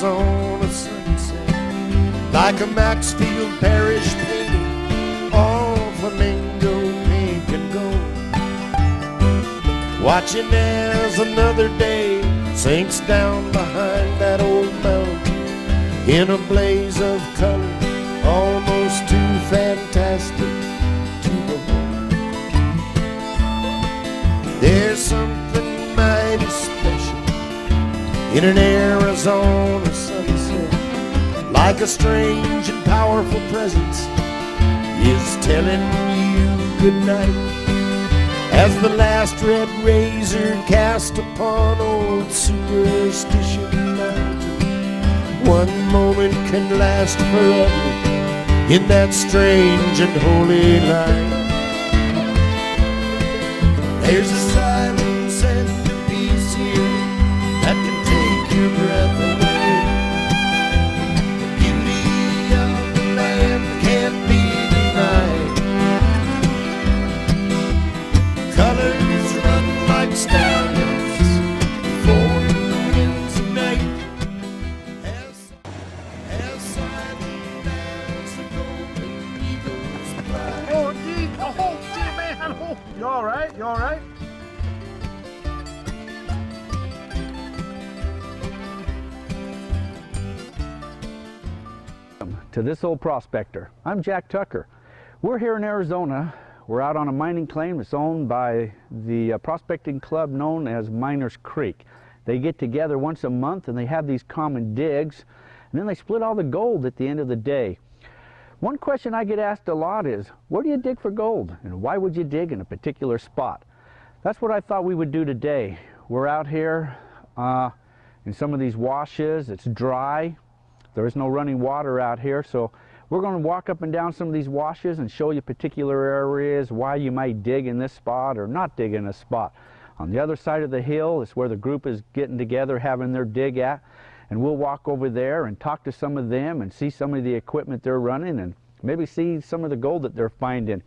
Arizona sunset, like a Maxfield Parrish painting, all flamingo pink and gold. Watching as another day sinks down behind that old mountain in a blaze of color, almost too fantastic to behold. There's something mighty special in an Arizona sunset, like a strange and powerful presence is telling you good night, as the last red razor cast upon old Superstition Mountain. One moment can last forever in that strange and holy light. There's a silence and a peace here that can take your breath away. The beauty of the land can't be denied. Colors run like stallions for the winds of night. As silent as the golden eagles fly. Oh, gee, oh, gee, man. Oh, you all right? You all right? To This Old Prospector. I'm Jack Tucker. We're here in Arizona. We're out on a mining claim that's owned by the prospecting club known as Miners Creek. They get together once a month and they have these common digs, and then they split all the gold at the end of the day. One question I get asked a lot is, where do you dig for gold, and why would you dig in a particular spot? That's what I thought we would do today. We're out here in some of these washes. It's dry. There is no running water out here, so we're going to walk up and down some of these washes and show you particular areas, why you might dig in this spot or not dig in a spot. On the other side of the hill is where the group is getting together, having their dig at, and we'll walk over there and talk to some of them and see some of the equipment they're running and maybe see some of the gold that they're finding.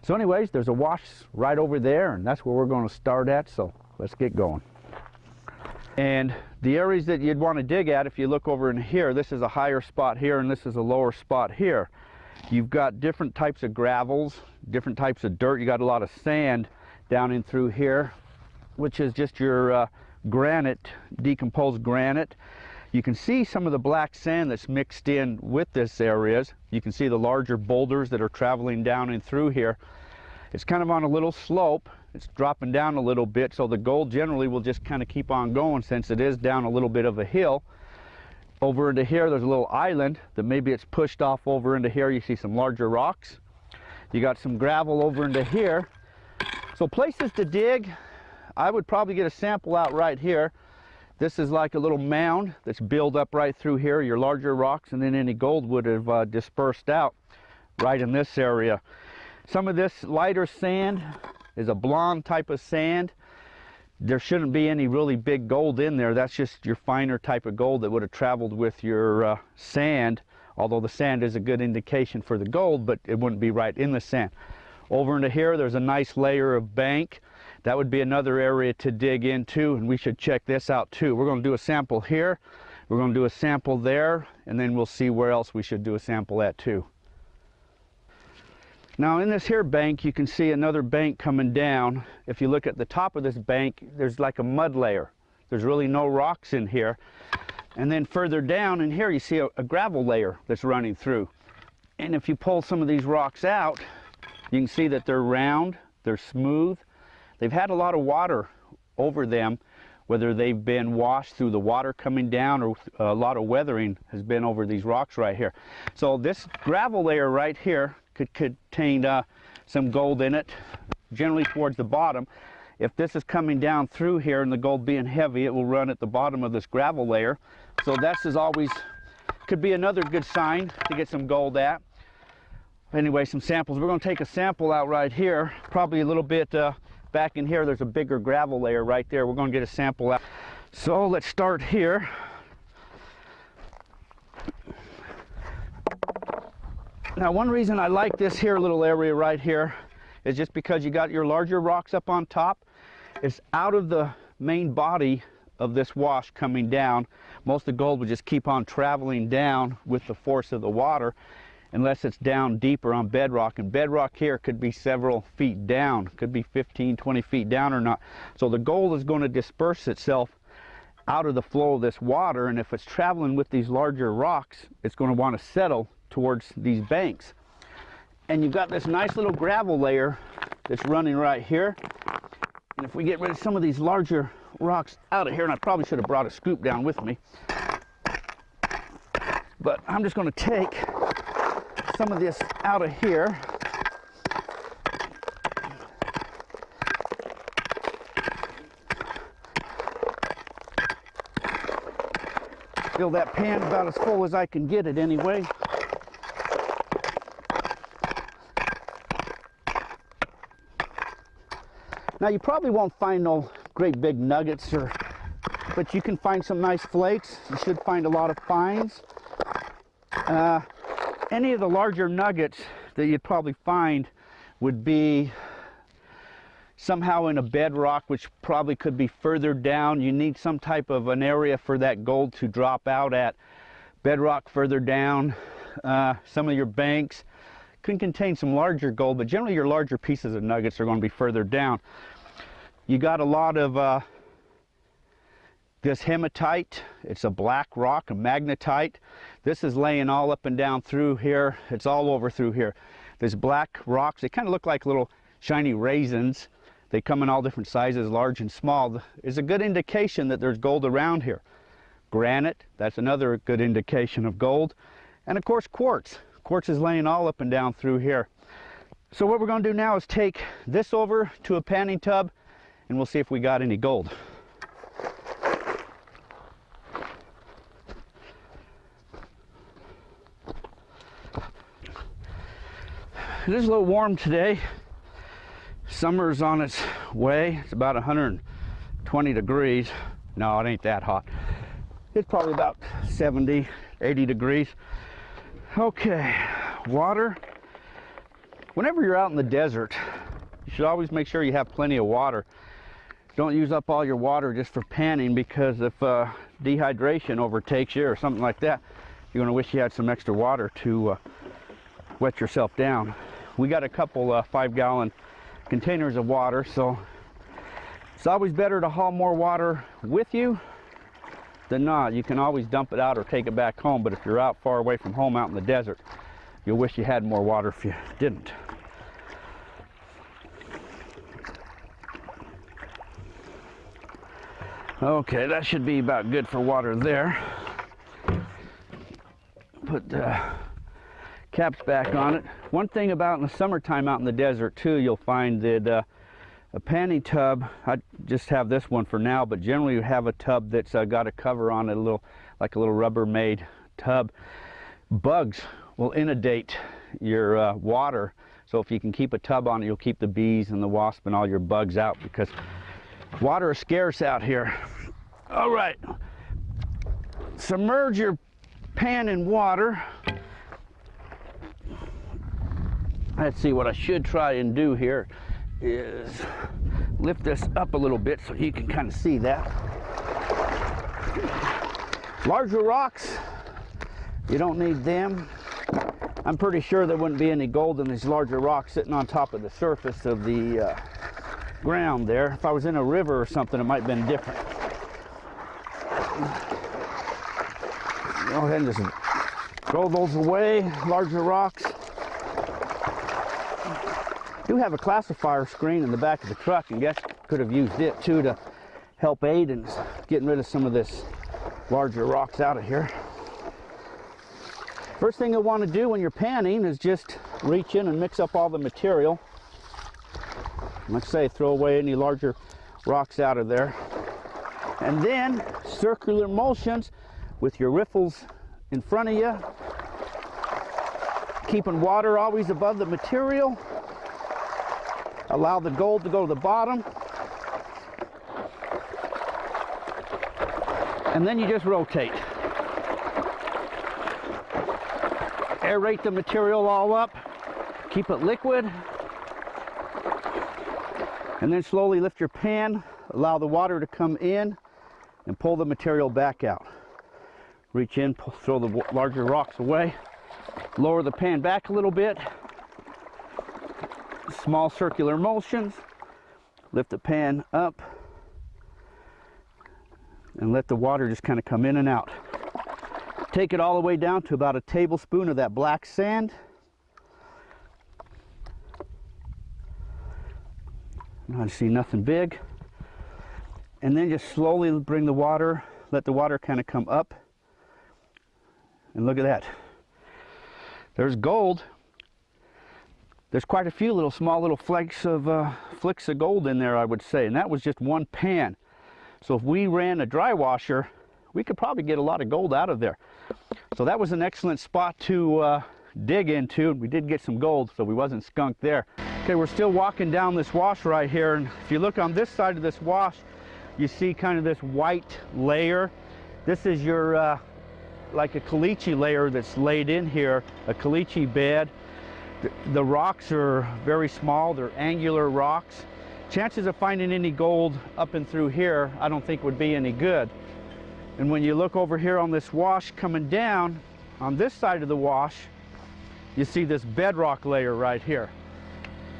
So anyways, there's a wash right over there, and that's where we're going to start at, so let's get going. And the areas that you'd want to dig at, if you look over in here, this is a higher spot here and this is a lower spot here. You've got different types of gravels, different types of dirt. You got a lot of sand down in through here, which is just your granite, decomposed granite. You can see some of the black sand that's mixed in with this areas. You can see the larger boulders that are traveling down in through here. It's kind of on a little slope. It's dropping down a little bit, so the gold generally will just kind of keep on going since it is down a little bit of a hill. Over into here, there's a little island that maybe it's pushed off over into here. You see some larger rocks. You got some gravel over into here. So places to dig, I would probably get a sample out right here. This is like a little mound that's built up right through here, your larger rocks, and then any gold would have dispersed out right in this area. Some of this lighter sand is a blonde type of sand. There shouldn't be any really big gold in there. That's just your finer type of gold that would have traveled with your sand, although the sand is a good indication for the gold, but it wouldn't be right in the sand. Over into here, there's a nice layer of bank. That would be another area to dig into, and we should check this out too. We're going to do a sample here, we're going to do a sample there, and then we'll see where else we should do a sample at too. Now in this here bank, you can see another bank coming down. If you look at the top of this bank, there's like a mud layer. There's really no rocks in here. And then further down in here, you see a gravel layer that's running through. And if you pull some of these rocks out, you can see that they're round, they're smooth. They've had a lot of water over them, whether they've been washed through the water coming down or a lot of weathering has been over these rocks right here. So this gravel layer right here could contain some gold in it, generally towards the bottom. If this is coming down through here and the gold being heavy, it will run at the bottom of this gravel layer. So this is always, could be another good sign to get some gold at. Anyway, some samples. We're going to take a sample out right here, probably a little bit back in here. There's a bigger gravel layer right there. We're going to get a sample out. So let's start here. Now one reason I like this here little area right here is just because you got your larger rocks up on top. It's out of the main body of this wash coming down. Most of the gold will just keep on traveling down with the force of the water, unless it's down deeper on bedrock. And bedrock here could be several feet down, could be 15, 20 feet down or not. So the gold is going to disperse itself out of the flow of this water, and if it's traveling with these larger rocks, it's going to want to settle towards these banks. And you've got this nice little gravel layer that's running right here. And if we get rid of some of these larger rocks out of here, and I probably should have brought a scoop down with me, but I'm just going to take some of this out of here. Fill that pan about as full as I can get it anyway. Now you probably won't find no great big nuggets, but you can find some nice flakes. You should find a lot of fines. Any of the larger nuggets that you'd probably find would be somehow in a bedrock, which probably could be further down. You need some type of an area for that gold to drop out at. Bedrock further down. Some of your banks can contain some larger gold, but generally your larger pieces of nuggets are going to be further down. You got a lot of this hematite. It's a black rock, a magnetite. This is laying all up and down through here. It's all over through here. There's black rocks. They kind of look like little shiny raisins. They come in all different sizes, large and small. It's a good indication that there's gold around here. Granite, that's another good indication of gold. And of course quartz. Quartz is laying all up and down through here. So what we're going to do now is take this over to a panning tub, and we'll see if we got any gold. It is a little warm today. Summer's on its way. It's about 120 degrees. No, it ain't that hot. It's probably about 70, 80 degrees. Okay, water. Whenever you're out in the desert, you should always make sure you have plenty of water. Don't use up all your water just for panning, because if dehydration overtakes you or something like that, you're going to wish you had some extra water to wet yourself down. We got a couple 5-gallon containers of water, so it's always better to haul more water with you than not. You can always dump it out or take it back home, but if you're out far away from home out in the desert, you'll wish you had more water if you didn't. Okay, that should be about good for water there. Put the caps back on it. One thing about in the summertime out in the desert too, you'll find that a panning tub, I just have this one for now, but generally you have a tub that's got a cover on it, like a little Rubbermaid tub. Bugs will inundate your water, so if you can keep a tub on it, you'll keep the bees and the wasp and all your bugs out, because water is scarce out here. All right, submerge your pan in water. Let's see, what I should try and do here is lift this up a little bit so you can kind of see that. Larger rocks, you don't need them. I'm pretty sure there wouldn't be any gold in these larger rocks sitting on top of the surface of the ground there. If I was in a river or something, it might have been different. Go ahead and just throw those away, larger rocks. I do have a classifier screen in the back of the truck, and guess could have used it too to help aid in getting rid of some of this larger rocks out of here. First thing you'll want to do when you're panning is just reach in and mix up all the material. Like I say, throw away any larger rocks out of there. And then circular motions with your riffles in front of you, keeping water always above the material. Allow the gold to go to the bottom. And then you just rotate. Aerate the material all up. Keep it liquid. And then slowly lift your pan. Allow the water to come in and pull the material back out. Reach in, throw the larger rocks away. Lower the pan back a little bit. Small circular motions. Lift the pan up. And let the water just kind of come in and out. Take it all the way down to about a tablespoon of that black sand. I see nothing big. And then just slowly bring the water, let the water kind of come up. And look at that. There's gold. There's quite a few small little flecks of gold in there, I would say. And that was just one pan. So if we ran a dry washer, we could probably get a lot of gold out of there. So that was an excellent spot to dig into. We did get some gold, so we wasn't skunked there. Okay, we're still walking down this wash right here, and if you look on this side of this wash, you see kind of this white layer. This is your like a caliche layer that's laid in here, a caliche bed. The rocks are very small, they're angular rocks. Chances of finding any gold up and through here, I don't think would be any good. And when you look over here on this wash coming down, on this side of the wash, you see this bedrock layer right here.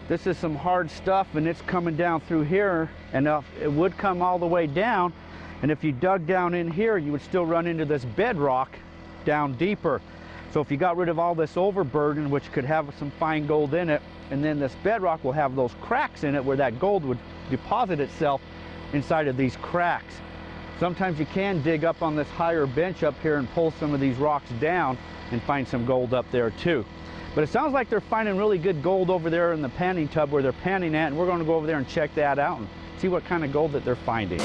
This is some hard stuff, and it's coming down through here, and it would come all the way down. And if you dug down in here, you would still run into this bedrock down deeper. So if you got rid of all this overburden, which could have some fine gold in it, and then this bedrock will have those cracks in it where that gold would deposit itself inside of these cracks. Sometimes you can dig up on this higher bench up here and pull some of these rocks down and find some gold up there too. But it sounds like they're finding really good gold over there in the panning tub where they're panning at, and we're going to go over there and check that out and see what kind of gold that they're finding.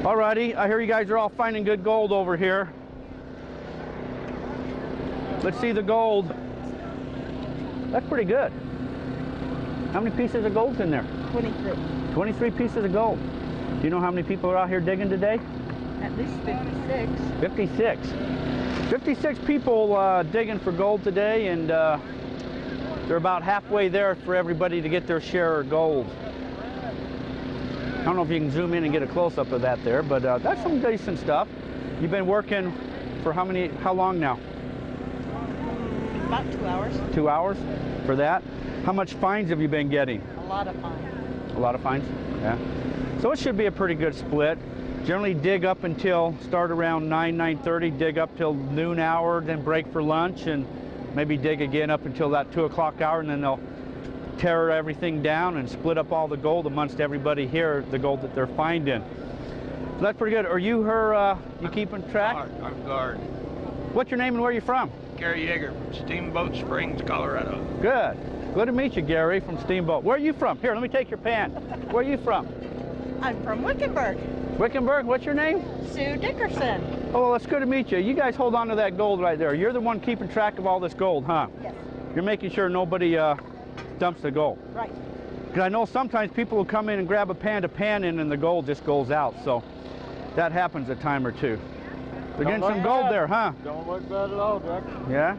Alrighty, I hear you guys are all finding good gold over here. Let's see the gold. That's pretty good. How many pieces of gold's in there? 23. 23 pieces of gold. Do you know how many people are out here digging today? At least 56. 56. 56 people digging for gold today, and they're about halfway there for everybody to get their share of gold. I don't know if you can zoom in and get a close-up of that there, but that's some decent stuff. You've been working for how long now? About 2 hours. 2 hours for that? How much fines have you been getting? A lot of fines. A lot of fines? Yeah. So it should be a pretty good split. Generally dig up until, start around 9:30, dig up till noon hour, then break for lunch, and maybe dig again up until that 2 o'clock hour, and then they'll tear everything down and split up all the gold amongst everybody here, the gold that they're finding. So that's pretty good. Are you you keeping track? I'm guard. What's your name and where are you from? Gary Yeager from Steamboat Springs, Colorado. Good. Good to meet you, Gary, from Steamboat. Where are you from? Here, let me take your pan. Where are you from? I'm from Wickenburg. Wickenburg. What's your name? Sue Dickerson. Oh, well, it's good to meet you. You guys hold on to that gold right there. You're the one keeping track of all this gold, huh? Yes. You're making sure nobody dumps the gold. Right. Because I know sometimes people will come in and grab a pan in and the gold just goes out. So that happens a time or two. They're getting some gold there, huh? Don't look bad at all, Jack. Yeah?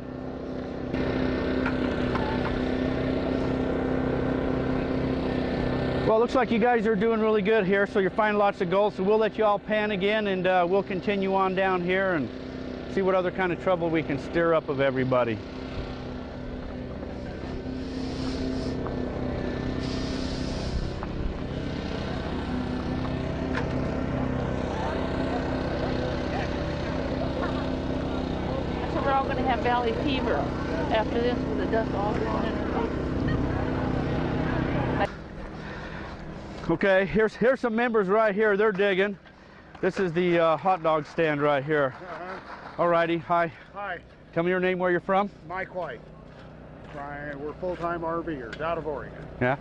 Well, it looks like you guys are doing really good here, so you're finding lots of gold. So we'll let you all pan again, and we'll continue on down here and see what other kind of trouble we can stir up of everybody. So we're all going to have valley fever after this with the dust all blowing in our face. Okay, here's some members right here. They're digging. This is the hot dog stand right here. Alrighty, hi. Hi, Tell me your name, where you're from. Mike White. We're full-time RVers out of Oregon. Yeah.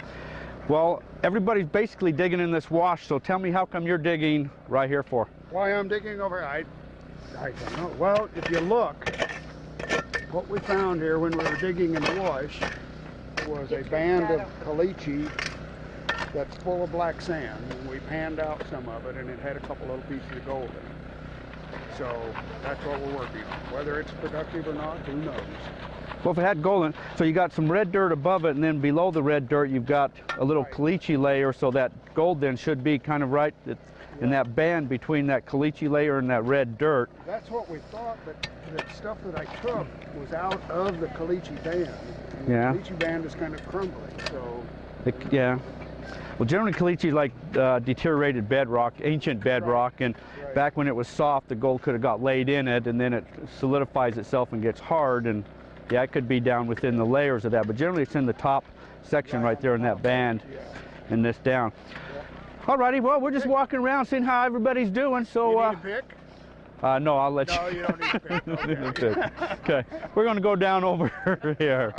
Well, everybody's basically digging in this wash, so tell me how come you're digging right here for? Why I'm digging over, I don't know. Well, if you look, what we found here when we were digging in the wash was a band of caliche that's full of black sand, and we panned out some of it, and it had a couple little pieces of gold in it. So that's what we're working on. Whether it's productive or not, who knows? Well, if it had gold in it, so you got some red dirt above it, and then below the red dirt you've got a little caliche layer, so that gold then should be kind of right in that band between that caliche layer and that red dirt. That's what we thought, but the stuff that I took was out of the caliche band. And Yeah. the caliche band is kind of crumbling, so... Yeah. Well, generally caliche is like deteriorated bedrock, ancient bedrock, and back when it was soft, the gold could have got laid in it, and then it solidifies itself and gets hard, and yeah, it could be down within the layers of that, but generally it's in the top section right there in that band, and this down. Alrighty, well, we're just walking around seeing how everybody's doing, so... You need a pick? No, I'll let you. No, you don't need a pick. Don't need a pick. Okay, we're going to go down over here.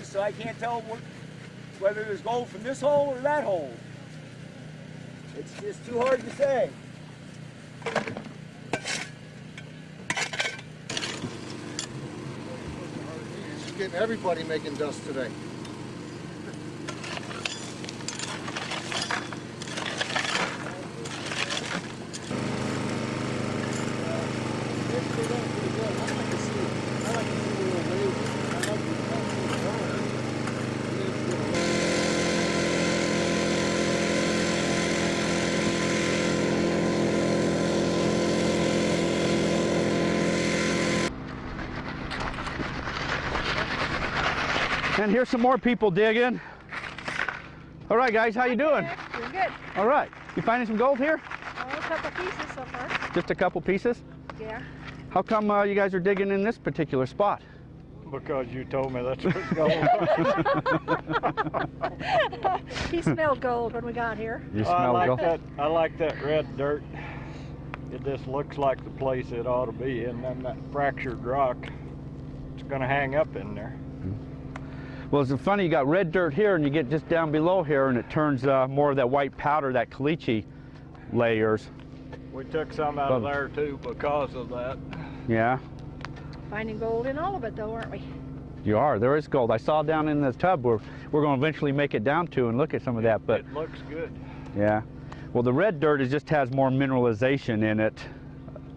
So I can't tell whether there's gold from this hole or that hole. It's just too hard to say. She's getting everybody making dust today. And here's some more people digging. All right, guys, how you doing? Doing good. All right, you finding some gold here? Oh, a couple pieces so far. Just a couple pieces? Yeah. How come you guys are digging in this particular spot? Because you told me that's what's going. He smelled gold when we got here. You smell gold? I like that red dirt. It just looks like the place it ought to be, and then that fractured rock, it's going to hang up in there. Well, it's funny, you got red dirt here, and you get just down below here, and it turns more of that white powder, that caliche layers. We took some out of there too because of that. Yeah. Finding gold in all of it though, aren't we? You are. There is gold. I saw down in the tub where we're going to eventually make it down to and look at some of that. But it looks good. yeah. Well, the red dirt just has more mineralization in it,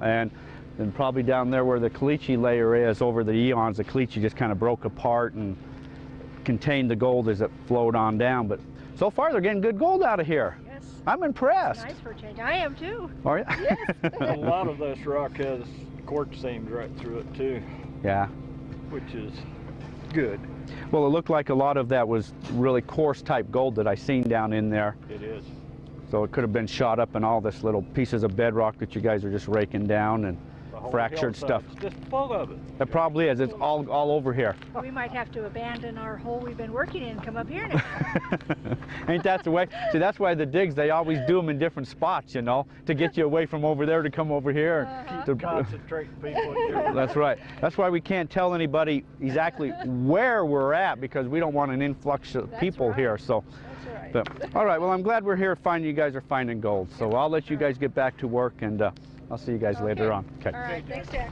and then probably down there where the caliche layer is, over the eons, the caliche just kind of broke apart and contained the gold as it flowed on down. But so far, they're getting good gold out of here. Yes. I'm impressed. Nice for a change. I am too. Are you? Yes. A lot of this rock has quartz seams right through it too, Yeah. which is good. Well, it looked like a lot of that was really coarse type gold that I seen down in there. It is. So it could have been shot up in all this little pieces of bedrock that you guys are just raking down and The whole fractured stuff. hillside's just full of it. It probably is. It's all over here. We might have to abandon our hole we've been working in and come up here now. Ain't that the way? See, that's why the digs, they always do them in different spots, you know, to get you away from over there to come over here. To- Concentrating people here. That's right. That's why we can't tell anybody exactly where we're at, because we don't want an influx of That's people right. here. So, That's right. but, all right. Well, I'm glad we're here finding you guys are finding gold. So I'll let you guys get back to work, and I'll see you guys later on. Okay. All right. Thanks, Jack.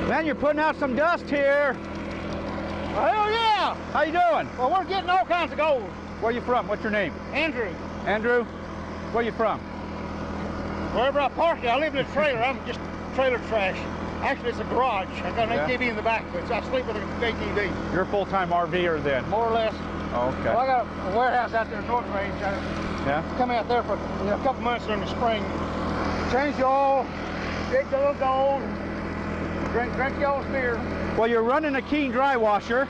Man, you're putting out some dust here. Well, hell yeah! How you doing? Well, we're getting all kinds of gold. Where you from? What's your name? Andrew, Andrew? Where you from? wherever I park it, I live in a trailer. I'm just trailer trash. Actually, it's a garage. I got an Yeah. ATV in the back, but I sleep with an ATV, You're a full-time RVer then. more or less. Oh, Well, I okay. got a warehouse out there in North Range. I Yeah? come out there for a couple months during the spring. Change the oil, dig the little gold, drink the old beer. Well, you're running a Keen dry washer.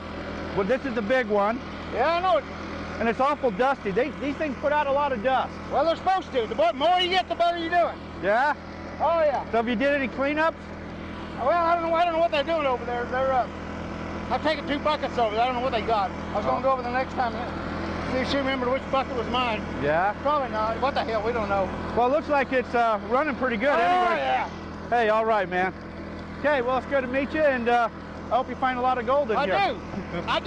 Well, this is the big one, Yeah, I know it. and it's awful dusty. These things put out a lot of dust. Well, they're supposed to. The more you get, the better you do it. Yeah? Oh yeah. So have you did any cleanups? Well, I don't know what they're doing over there. I've taken 2 buckets over there. I don't know what they got. I was gonna go over the next time. See if she remembered which bucket was mine. Yeah? Probably not. What the hell? We don't know. Well, it looks like it's running pretty good Oh anyway. yeah. Hey, all right, man. Okay, well, it's good to meet you, and I hope you find a lot of gold in I here.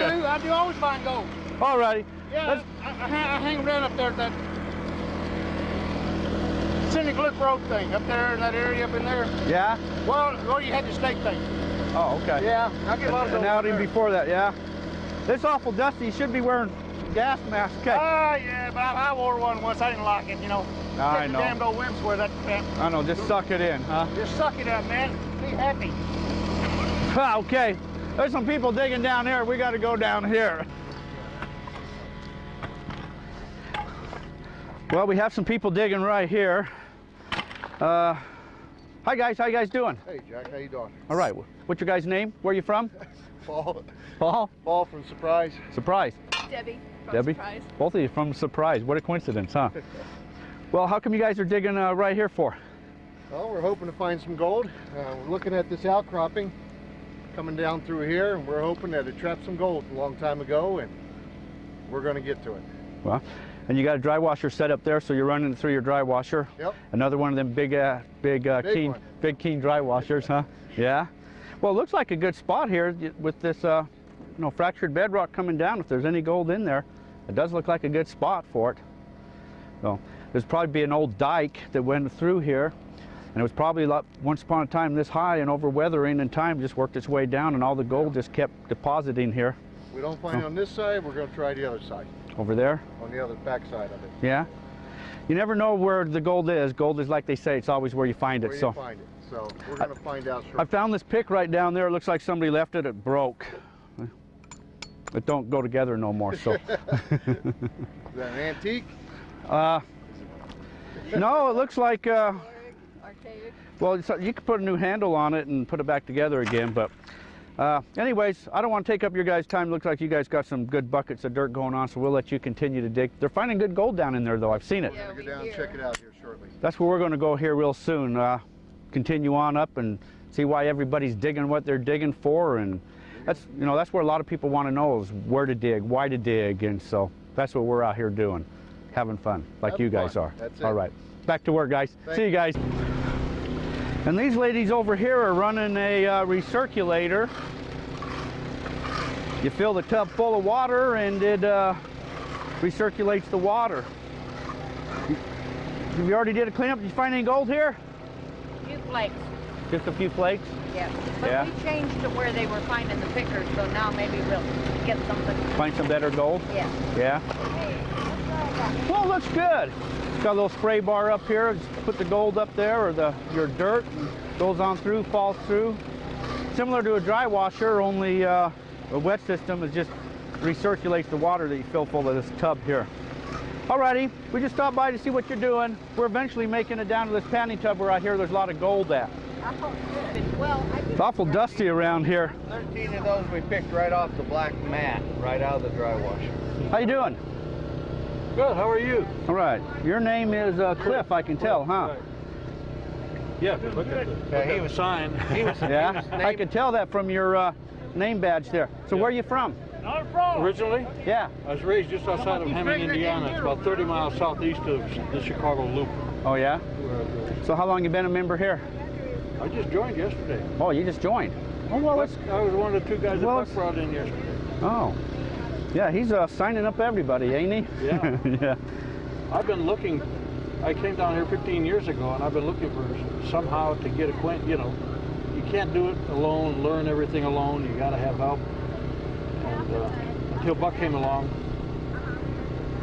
do. I do always find gold. All righty. Yeah. I hang around up there at that Cindy Glick Road thing up there in that area up in there. Yeah? Well, where you had the steak thing. Oh, okay. Yeah. I get a lot of And gold. out up even there. before that, yeah? It's awful dusty. You should be wearing gas masks. Okay. Oh yeah, but I wore one once. I didn't like it. You know. I Take the know. damned old wimps wear that crap. I know, just suck it in, huh? Just suck it up, man. Be happy. Okay, there's some people digging down there. We got to go down here. Well, we have some people digging right here. Hi guys, how you guys doing? Hey Jack, how you doing? All right, what's your guys' name? Where are you from? Paul. Paul? Paul from Surprise. Surprise. Debbie from Debbie? Surprise. Both of you from Surprise. What a coincidence, huh? Well, how come you guys are digging right here for? Well, we're hoping to find some gold. We're looking at this outcropping coming down through here, and we're hoping that it trapped some gold a long time ago, and we're going to get to it. Well, and you got a dry washer set up there, so you're running it through your dry washer. Yep. Another one of them big one. Keen dry washers, huh? Yeah. Well, it looks like a good spot here with this, fractured bedrock coming down. If there's any gold in there, it does look like a good spot for it. So there's probably be an old dike that went through here, and it was probably once upon a time this high, and over weathering and time just worked its way down, and all the gold just kept depositing here. If we don't find it on this side, we're going to try the other side, Over there. on the other back side of it. Yeah. You never know where the gold is. Gold is, like they say, it's always where you find it. Where So you find it. So we're going to find out I shortly. found this pick right down there. It looks like somebody left it. It broke. It don't go together no more. So. Is that an antique? No, it looks like. Archaic. Well, you could put a new handle on it and put it back together again. But anyways, I don't want to take up your guys' time. Looks like you guys got some good buckets of dirt going on, so we'll let you continue to dig. They're finding good gold down in there, though. I've seen it. Yeah, We're we going to go down and hear. check it out here shortly. That's where we're going to go here real soon. Continue on up and see why everybody's digging what they're digging for, and that's that's where a lot of people want to know is where to dig, why to dig, and so that's what we're out here doing, having fun like Having you guys fun. are. That's it. All right, back to work, guys. Thank See you guys. And these ladies over here are running a recirculator. You fill the tub full of water, and it recirculates the water. You already did a cleanup. Did you find any gold here? Few flakes. Just a few flakes? Yeah. But Yeah. we changed to where they were finding the pickers, so now maybe we'll get something. Find some better gold? Yeah. Yeah. Well, looks good. Got a little spray bar up here. Just put the gold up there, or your dirt, and goes on through, falls through. Similar to a dry washer, only a wet system is just recirculates the water that you fill full of this tub here. Alrighty, we just stopped by to see what you're doing. We're eventually making it down to this panning tub where I hear there's a lot of gold at. Well, It's awful dusty around here. 13 of those we picked right off the black mat, right out of the dry washer. How you doing? Good, how are you? All right. Your name is Cliff, I can tell, huh? Right. Yeah, look at the sign. Yeah, I could tell that from your name badge there. So where are you from? Originally, Yeah. I was raised just outside of Hemming, Indiana. It's about 30 miles southeast of the Chicago Loop. Oh, yeah? Where I was raised. So how long you been a member here? I just joined yesterday. Oh, you just joined. Oh, well, I was one of the two guys that well, Buck brought in yesterday. Oh. Yeah, he's signing up everybody, ain't he? Yeah. Yeah. I've been looking, I came down here 15 years ago, and I've been looking for somehow to get acquainted, you know. You can't do it alone, learn everything alone. You got to have help. And until Buck came along,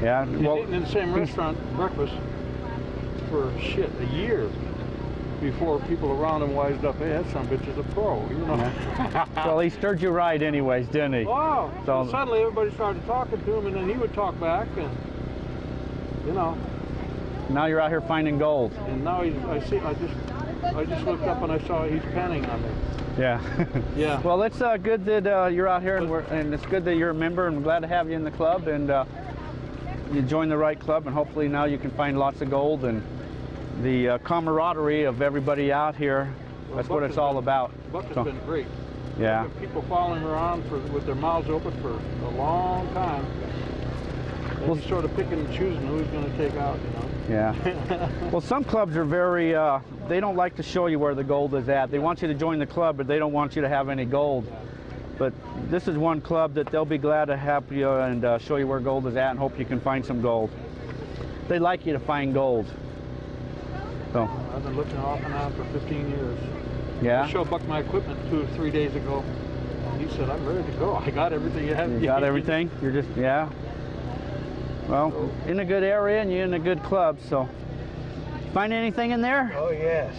Yeah. he's Well, eating in the same restaurant, breakfast, for a year before people around him wised up, hey, that son of a bitch is a pro, you know. well, he stirred you right anyways, didn't he? Wow. So- So suddenly everybody started talking to him, and then he would talk back, and, you know. Now you're out here finding gold. And now I just looked up and I saw he's panning on me. Yeah. Yeah. Well, it's good that you're out here, and it's good that you're a member, and I'm glad to have you in the club, and you joined the right club, and hopefully now you can find lots of gold, and the camaraderie of everybody out here, Well, that's Buck what has it's all been- about. Buck has So, been great. yeah. People following him around with their mouths open for a long time. And Well- he's sort of picking and choosing who he's going to take out, you know. Yeah. Well, some clubs are very, they don't like to show you where the gold is at. They want you to join the club, but they don't want you to have any gold. But this is one club that they'll be glad to help you and show you where gold is at, and hope you can find some gold. They like you to find gold. So, I've been looking off and on for 15 years. yeah. I showed Buck my equipment 2 or 3 days ago. He said, I'm ready to go. I got everything you have. You got everything? You're just, yeah. Well, in a good area and you're in a good club, so. Find anything in there? Oh yes,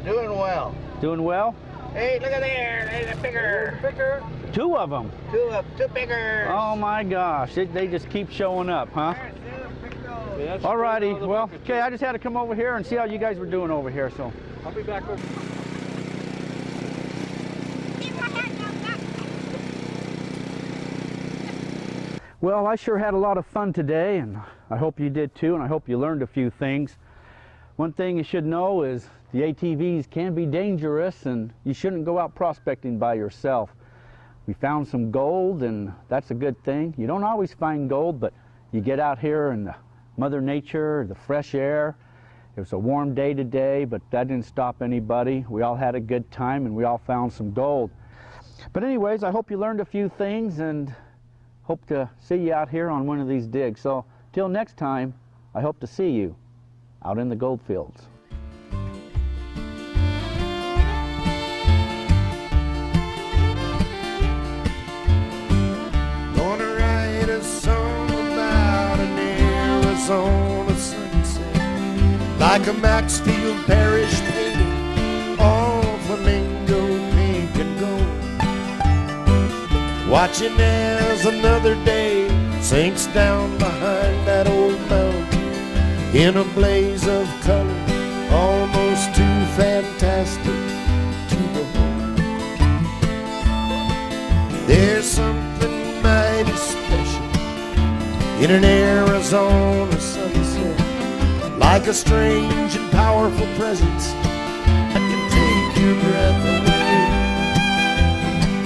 doing well. Doing well? Hey, look at there, there's a picker. Two of them. Two pickers. Oh my gosh, they just keep showing up, huh? Yeah, that's Alrighty, another well, bucket, okay, too. I just had to come over here and see how you guys were doing over here, so. I'll be back over. Well, I sure had a lot of fun today, and I hope you did too, and I hope you learned a few things. One thing you should know is the ATVs can be dangerous, and you shouldn't go out prospecting by yourself. We found some gold, and that's a good thing. You don't always find gold, but you get out here in the Mother Nature, the fresh air. It was a warm day today, but that didn't stop anybody. We all had a good time, and we all found some gold. But anyways, I hope you learned a few things, and hope to see you out here on one of these digs. So till next time, I hope to see you out in the gold fields. Gonna write a song about an Arizona sunset, like a Maxfield Parrish painting, all flamingo pink and gold. Watching as another day sinks down behind that old mountain in a blaze of color, almost too fantastic to behold. There's something mighty special in an Arizona sunset, like a strange and powerful presence that can take your breath away.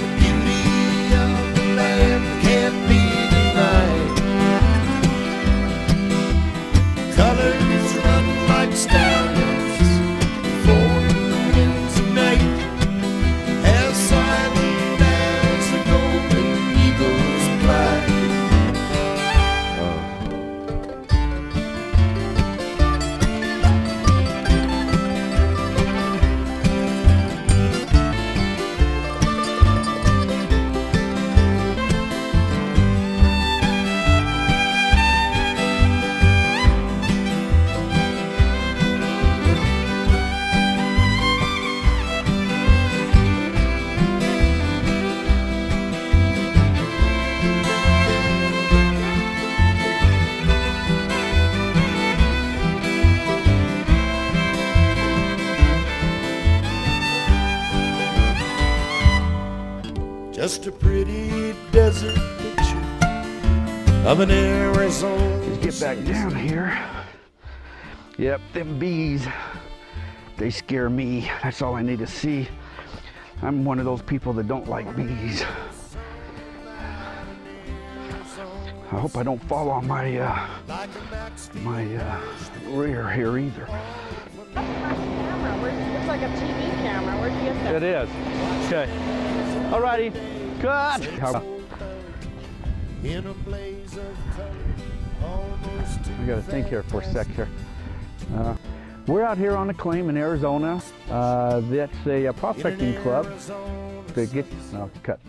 The beauty of the land can't be denied. Colors run like stallions before the winds of night, as silent as the golden eagle's flight. of an Arizona. Let's get back down here. Yep, them bees, they scare me. That's all I need to see. I'm one of those people that don't like bees. I hope I don't fall on my rear here either. Looks like a TV camera. Where'd you get that? It is. Okay. Alrighty. Cut. In a blaze of color, almost I got to think here for a sec here. We're out here on a claim in Arizona. That's a prospecting club. To get, no, cut.